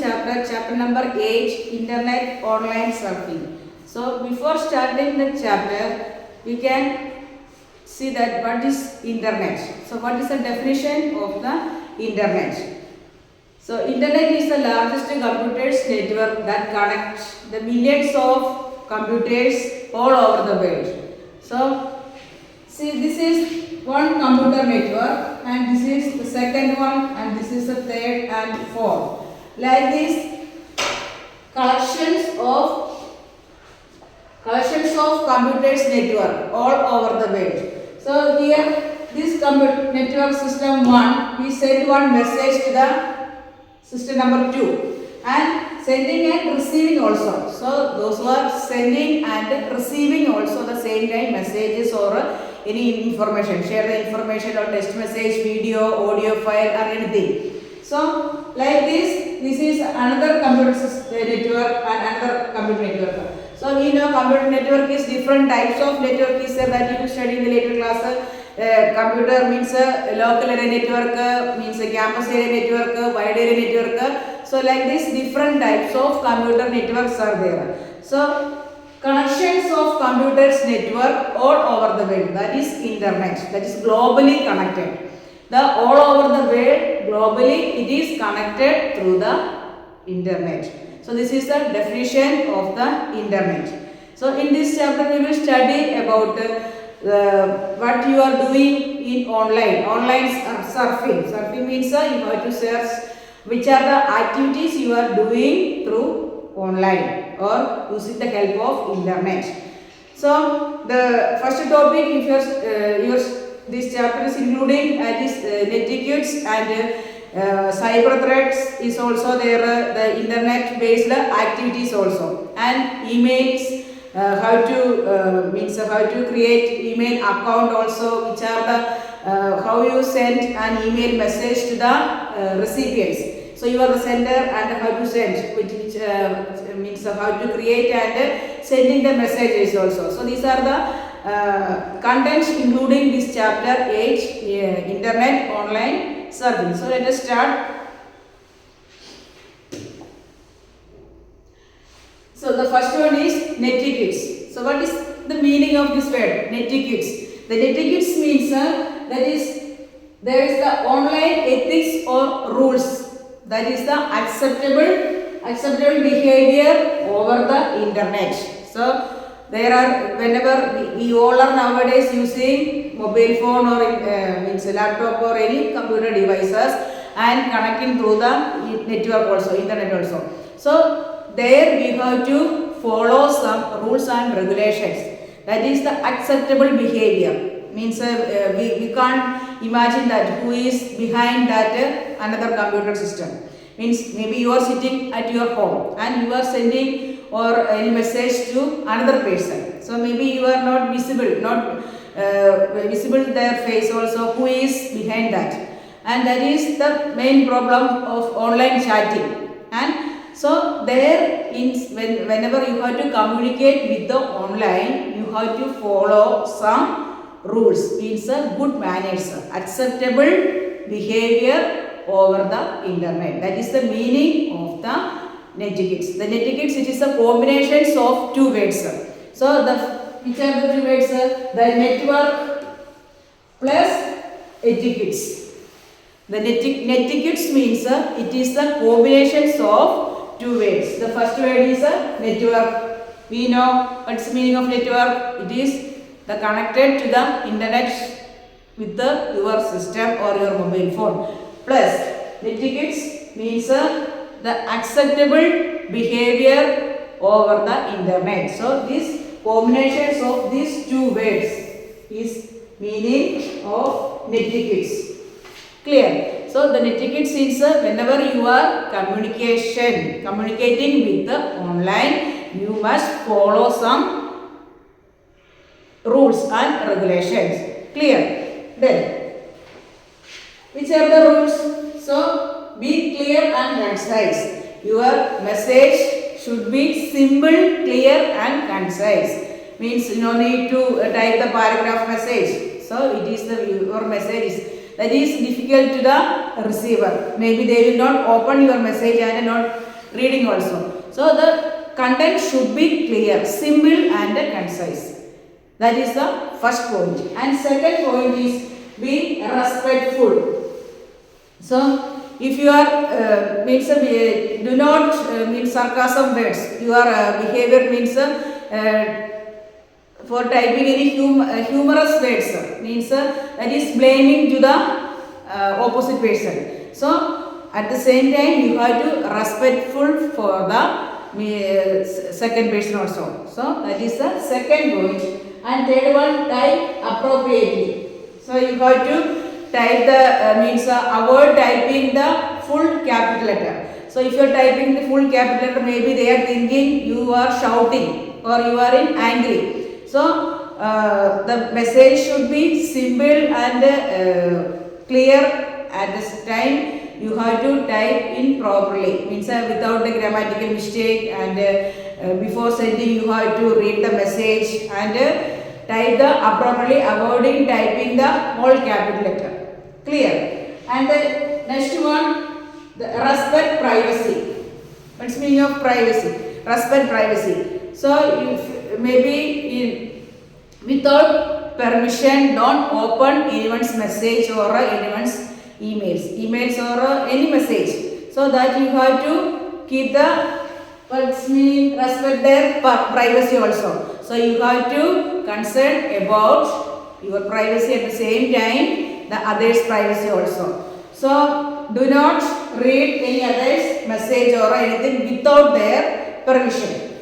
chapter, chapter number 8, Internet Online Surfing. So before starting the chapter, we can see that what is Internet. So what is the definition of the Internet? So Internet is the largest computers network that connects the millions of computers all over the world. So see, this is one computer network and this is the second one and this is the third and fourth. Like this, collections of computers network all over the world. So here, this computer network system 1, we send one message to the system number 2 and sending and receiving also. So those who are sending and receiving also the same time messages or any information, share the information or text message, video, audio file or anything. So like this is another computer network and another computer network. So we know computer network is different types of network is there that you will study in the later class. Computer means local area network, means campus area network, wide area network. So like this different types of computer networks are there. So connections of computers network all over the world, that is Internet, that is globally connected. The all over the world globally it is connected through the Internet. So this is the definition of the Internet. So in this chapter we will study about what you are doing in online surfing. Surfing means you have to search which are the activities you are doing through online or using the help of Internet. So the first topic if this chapter is including this netiquettes and cyber threats is also there, the Internet based activities also, and emails, how to create email account also, which are the how you send an email message to the recipients. So you are the sender and how to send, which means how to create and sending the messages also. So these are the contents including this chapter 8, Internet Online Surfing. So let us start. So the first one is netiquettes. So what is the meaning of this word netiquettes? The netiquettes means that is there is the online ethics or rules, that is the acceptable behavior over the Internet. So there are, whenever we all are nowadays using mobile phone or means laptop or any computer devices and connecting through the network also, Internet also. So there we have to follow some rules and regulations. That is the acceptable behavior. Means we can't imagine that who is behind that another computer system. Means maybe you are sitting at your home and you are sending or any message to another person. So maybe you are not visible their face also, who is behind that. And that is the main problem of online chatting. And so there whenever you have to communicate with the online, you have to follow some rules, means good manners, acceptable behavior over the Internet. That is the meaning of the netiquettes. The netiquettes, it is a combinations of two words. So which are the two words? The network plus etiquettes. The netiquettes means it is the combinations of two words. The first word is network. We know what's the meaning of network. It is the connected to the Internet with your system or your mobile phone. Plus netiquettes means the acceptable behavior over the Internet. So these combinations of these two words is meaning of netiquettes. Clear? So the netiquettes is whenever you are communicating with the online, you must follow some rules and regulations. Clear? Then which are the rules? So be clear and concise. Your message should be simple, clear and concise. Means no need to type the paragraph message. So it is your message that is difficult to the receiver. Maybe they will not open your message and not reading also. So the content should be clear, simple and concise. That is the first point. And second point is be respectful. So if you are do not mean sarcasm words. Your behavior means for typing any humorous words means that is blaming to the opposite person. So at the same time you have to respectful for the second person also. So that is the second point. And third one, type appropriately. So you have to type the avoid typing the full capital letter. So if you are typing the full capital letter, maybe they are thinking you are shouting or you are in angry. So the message should be simple and clear. At this time you have to type in properly, means without the grammatical mistake, and before sending you have to read the message and type the appropriately, avoiding typing the whole capital letter. Clear? And the next one, the respect privacy. What's the meaning of privacy? Respect privacy. So if maybe without permission, don't open anyone's message or anyone's emails or any message. So that you have to keep the respect their privacy also. So you have to concern about your privacy at the same time the others' privacy also. So do not read any others' message or anything without their permission.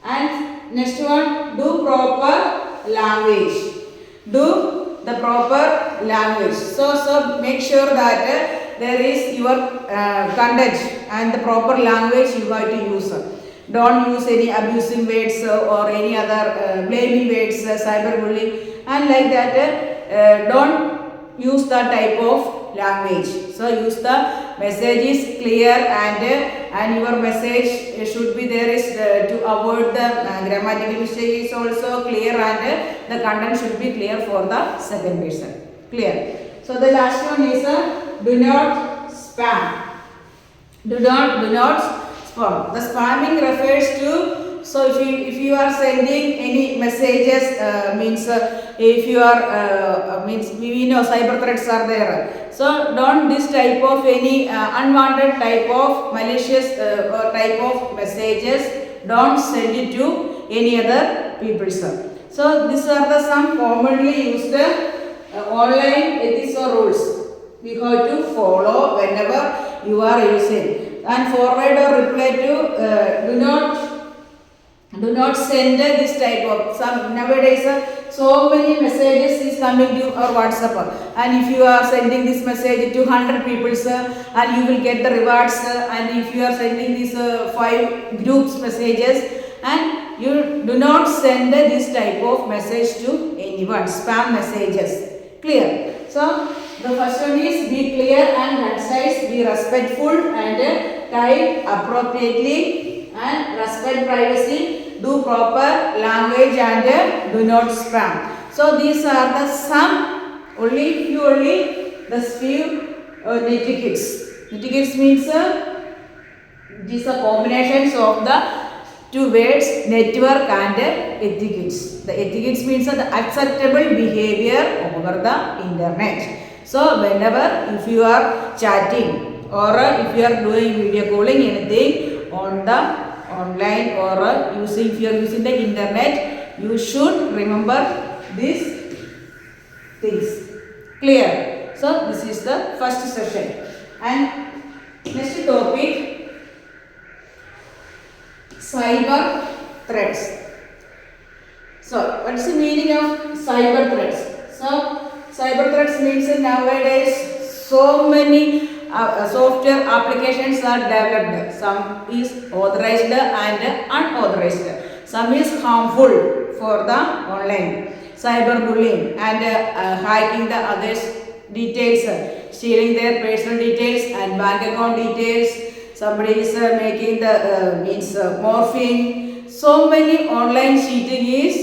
And next one, do proper language. Do the proper language. So make sure that there is your content and the proper language you have to use. Don't use any abusive words or any other blaming words, cyberbullying, and like that. Don't use that type of language. So use the message is clear and your message should be there is to avoid the grammatical mistakes also clear, and the content should be clear for the second person. Clear. So the last one is do not spam. Do not spam. The spamming refers to, so if you are sending any messages if you are we know cyber threats are there. So don't this type of any unwanted type of malicious or type of messages, don't send it to any other people. So these are the some commonly used online ethics or rules you have to follow whenever you are using. And forward or reply to do not send this type of some nowadays so many messages is coming to our WhatsApp, and if you are sending this message to 100 people and you will get the rewards, and if you are sending these 5 groups messages, and you do not send this type of message to anyone, spam messages. Clear? So the first one is be clear and concise, be respectful and type appropriately and respect privacy, do proper language and do not spam. So these are the some only the few nitty-gritties. Nitty-gritties means these are combinations of the two words network and etiquettes. The etiquettes means the acceptable behavior over the internet. So whenever if you are chatting or if you are doing video calling anything on the online or if you are using the internet, you should remember these things. Clear? So this is the first session. And next topic, cyber threats. So what is the meaning of cyber threats? So cyber threats means nowadays so many software applications are developed. Some is authorized and unauthorized. Some is harmful for the online. Cyberbullying and hacking the others' details, stealing their personal details and bank account details. Somebody is making the morphing. So many online cheating is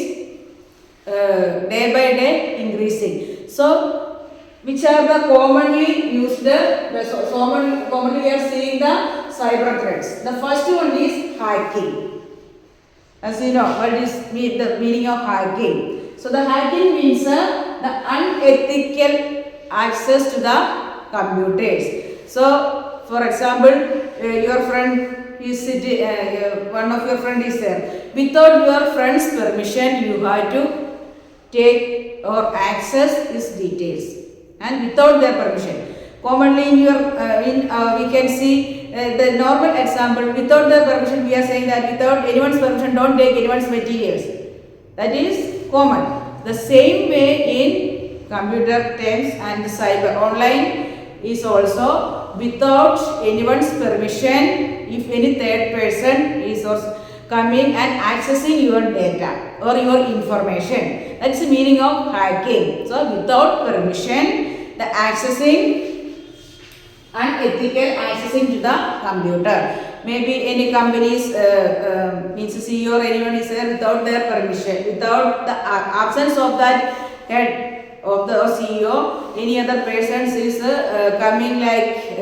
day by day increasing. So which are the commonly used, commonly we are seeing the cyber threats. The first one is hacking. As you know, what is the meaning of hacking? So the hacking means the unethical access to the computers. So, for example, your friend is sitting, one of your friend is there. Without your friend's permission, you have to take or access his details, and without their permission. Commonly in your we can see the normal example. Without their permission, we are saying that without anyone's permission, don't take anyone's materials. That is common. The same way in computer terms and cyber online is also without anyone's permission. If any third person is also coming and accessing your data or your information, that's the meaning of hacking. So without permission, the accessing, unethical accessing to the computer. Maybe any company's means CEO or anyone is there without their permission, without the absence of that head of the CEO, any other persons is coming like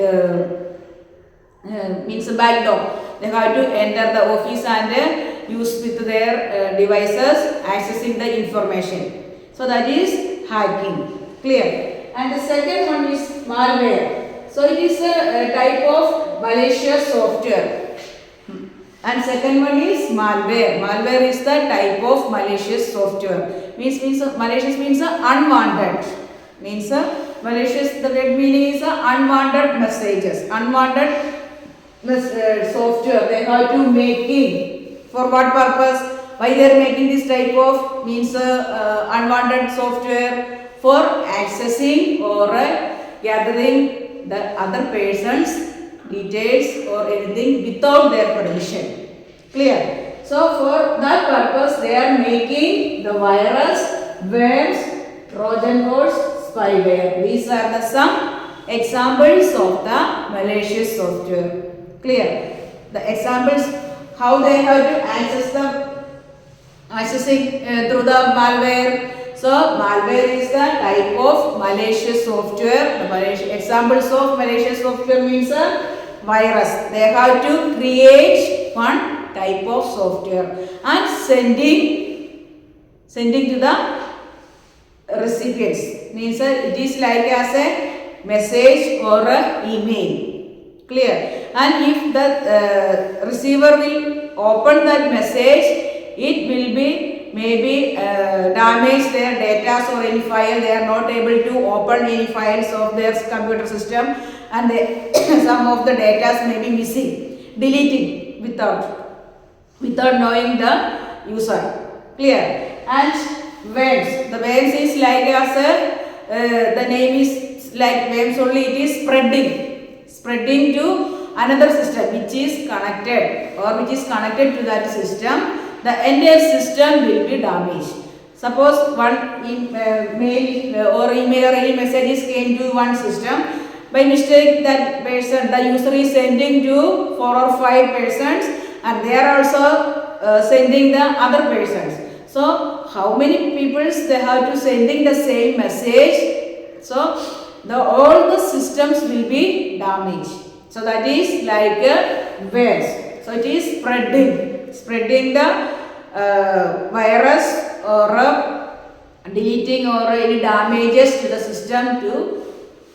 means a back door. They have to enter the office and use with their devices accessing the information. So that is hacking. Clear? And the second one is malware. So it is a type of malicious software. And second one is malware. Malware is the type of malicious software. Malicious means unwanted. Malicious, the word meaning is unwanted messages. Unwanted software they have to making. For what purpose? Why they are making this type of unwanted software? For accessing or gathering the other person's details or anything without their permission. Clear? So for that purpose they are making the virus, worms, Trojan horse, spyware. These are the some examples of the malicious software. Clear? The examples how they have to accessing through the malware. So malware is the type of malicious software. The examples of malicious software means a virus. They have to create one type of software and sending to the recipients. Means it is like as a message or a email. Clear? And if the receiver will open that message, it will be maybe damage their data or any file. They are not able to open any files of their computer system, and some of the data may be missing, deleting without knowing the user. Clear? And worms. The worms is like as the name is like worms only. It is spreading to another system which is connected to that system. The entire system will be damaged. Suppose one mail or email or any messages came to one system. By mistake, that person, the user is sending to 4 or 5 persons, and they are also sending the other persons. So, how many people they have to sending the same message? So, all the systems will be damaged. So, that is like a virus. So, it is spreading the virus or deleting or any damages to the system to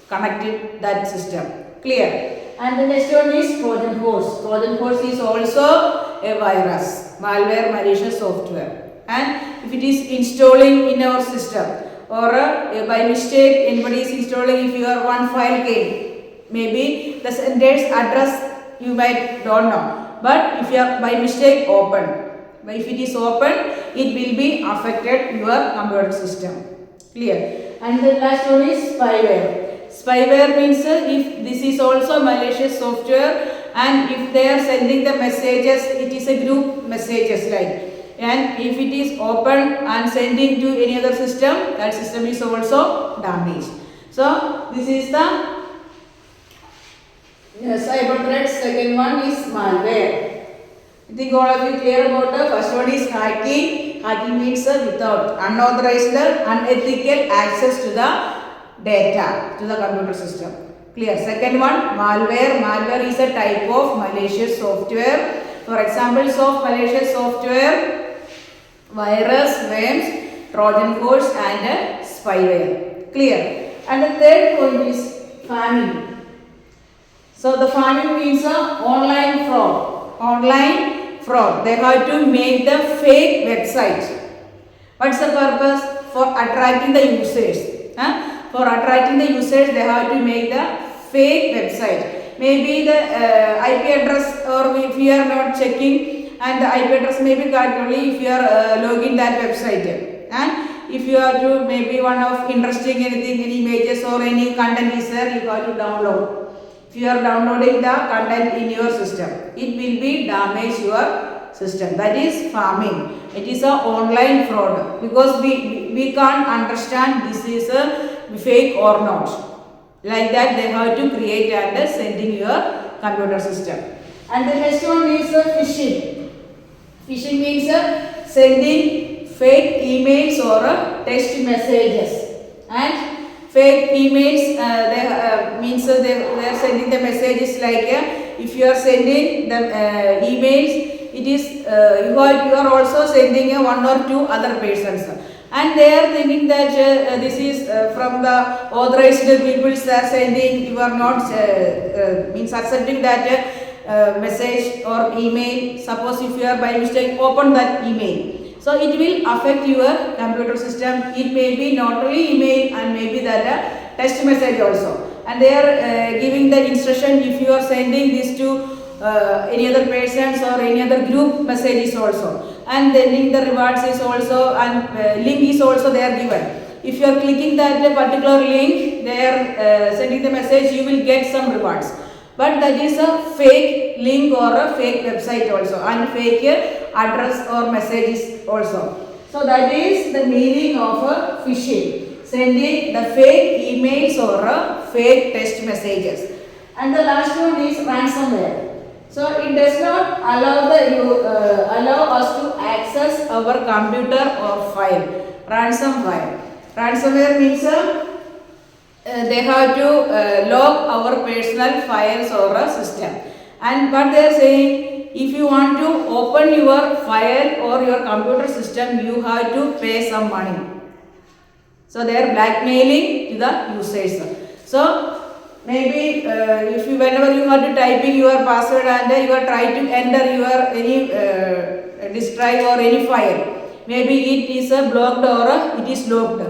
connect that system. Clear? And the next one is Trojan horse. Trojan horse is also a virus, malware, malicious software. And if it is installing in our system or by mistake anybody is installing, if your one file came, maybe the sender's address you might don't know. But if you are by mistake open, if it is open, it will be affected your computer system. Clear? And the last one is spyware. Spyware means if this is also malicious software, and if they are sending the messages, it is a group messages like. And if it is open and sending to any other system, that system is also damaged. So this is the cyber threats. Second one is malware. I think all of you clear about the first one is hacking. Hacking means without unauthorized, unethical access to the data, to the computer system. Clear. Second one, malware. Malware is a type of malicious software. For examples of malicious software, virus, worms, Trojan horse and spyware. Clear. And the third point is pharming. So the pharming means online fraud. Online fraud. They have to make the fake website. What's the purpose? For attracting the users. For attracting the users, they have to make the fake website. Maybe the IP address, or if you are not checking, and the IP address may be correct only if you are logging that website. And if you are to maybe one of interesting anything, any images or any content is there, you have to download. If you are downloading the content in your system, it will be damage your system. That is pharming. It is a online fraud because we can't understand this is a fake or not. Like that they have to create and sending your computer system. And the next one is phishing. Phishing means sending fake emails or text messages. And fake emails means they are sending the messages like if you are sending the emails, it is you are also sending one or two other persons, and they are thinking that this is from the authorized people are sending. You are not means accepting that message or email. Suppose if you are by mistake open that email, so it will affect your computer system. It may be not only email and maybe that text message also. And they are giving the instruction if you are sending this to any other persons or any other group messages also. And the link, the rewards is also, and link is also they are given. If you are clicking that particular link, they are sending the message, you will get some rewards. But that is a fake link or a fake website also, and fake address or messages also. So that is the meaning of phishing, sending the fake emails or fake text messages. And the last one is ransomware. So it does not allow allow us to access our computer or file. Ransomware. Ransomware means they have to lock our personal files or a system. And what they are saying, if you want to open your file or your computer system, you have to pay some money. So they are blackmailing to the users. So maybe if you, whenever you are to typing your password and you are trying to enter your any disk drive or any file, maybe it is blocked or it is locked.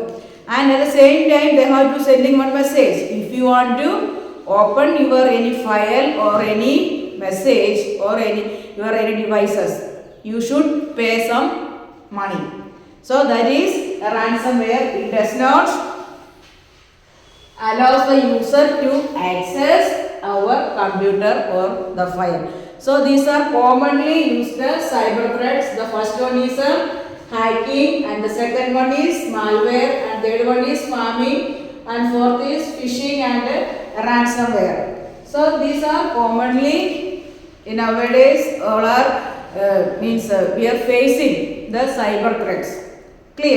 And at the same time they have to sending one message. If you want to open your any file or any message or any devices, you should pay some money. So that is a ransomware. It does not allows the user to access our computer or the file. So these are commonly used as cyber threats. The first one is hacking, and the second one is malware, and third one is pharming, and fourth is phishing and ransomware. So these are commonly in nowadays all are means we are facing the cyber threats. Clear?